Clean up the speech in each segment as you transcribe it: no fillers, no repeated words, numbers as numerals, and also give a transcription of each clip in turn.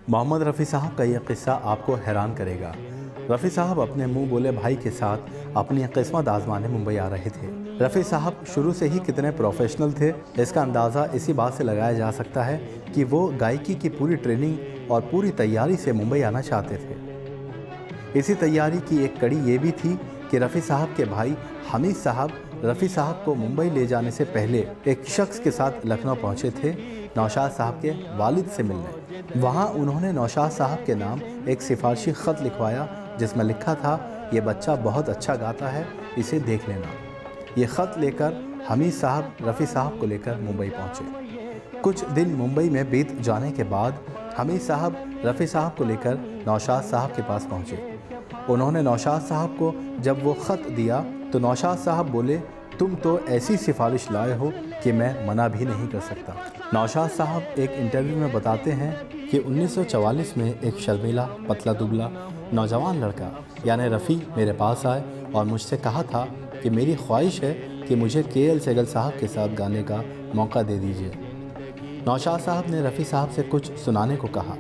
मोहम्मद रफ़ी साहब का यह किस्सा आपको हैरान करेगा। रफ़ी साहब अपने मुंह बोले भाई के साथ अपनी किस्मत आजमाने मुंबई आ रहे थे। रफ़ी साहब शुरू से ही कितने प्रोफेशनल थे, इसका अंदाज़ा इसी बात से लगाया जा सकता है कि वो गायकी की पूरी ट्रेनिंग और पूरी तैयारी से मुंबई आना चाहते थे। इसी तैयारी की एक कड़ी ये भी थी कि रफ़ी साहब के भाई हमीद साहब रफ़ी साहब को मुंबई ले जाने से पहले एक शख्स के साथ लखनऊ पहुंचे थे, नौशाद साहब के वालिद से मिलने। वहां उन्होंने नौशाद साहब के नाम एक सिफारशी ख़त लिखवाया जिसमें लिखा था, ये बच्चा बहुत अच्छा गाता है, इसे देख लेना। ये ख़त लेकर हमीद साहब रफ़ी साहब को लेकर मुंबई पहुंचे। कुछ दिन मुंबई में बीत जाने के बाद हमीद साहब रफ़ी साहब को लेकर नौशाद साहब के पास पहुंचे। उन्होंने नौशाद साहब को जब वो ख़त दिया तो नौशाद साहब बोले, तुम तो ऐसी सिफारिश लाए हो कि मैं मना भी नहीं कर सकता। नौशाद साहब एक इंटरव्यू में बताते हैं कि 1944 में एक शर्मीला पतला दुबला नौजवान लड़का यानी रफ़ी मेरे पास आए और मुझसे कहा था कि मेरी ख्वाहिश है कि मुझे के.एल. सहगल साहब के साथ गाने का मौका दे दीजिए। नौशाद साहब ने रफ़ी साहब से कुछ सुनाने को कहा।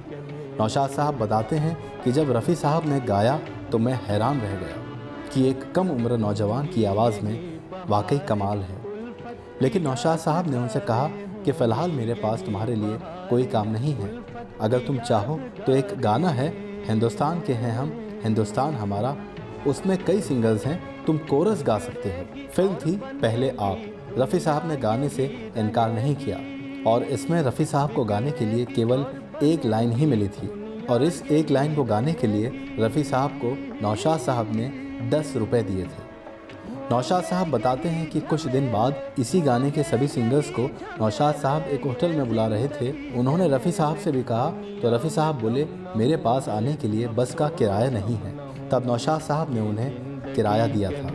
नौशाद साहब बताते हैं कि जब रफ़ी साहब ने गाया तो मैं हैरान रह गया कि एक कम उम्र नौजवान की आवाज़ में वाकई कमाल है। लेकिन नौशाद साहब ने उनसे कहा कि फ़िलहाल मेरे पास तुम्हारे लिए कोई काम नहीं है, अगर तुम चाहो तो एक गाना है, हिंदुस्तान के हैं हम, हिंदुस्तान हमारा, उसमें कई सिंगर्स हैं, तुम कोरस गा सकते हो। फिल्म थी पहले आप। रफ़ी साहब ने गाने से इनकार नहीं किया और इसमें रफ़ी साहब को गाने के लिए केवल एक लाइन ही मिली थी और इस एक लाइन को गाने के लिए रफ़ी साहब को नौशाद साहब ने 10 रुपये दिए थे। नौशाद साहब बताते हैं कि कुछ दिन बाद इसी गाने के सभी सिंगर्स को नौशाद साहब एक होटल में बुला रहे थे। उन्होंने रफ़ी साहब से भी कहा तो रफ़ी साहब बोले, मेरे पास आने के लिए बस का किराया नहीं है। तब नौशाद साहब ने उन्हें किराया दिया था।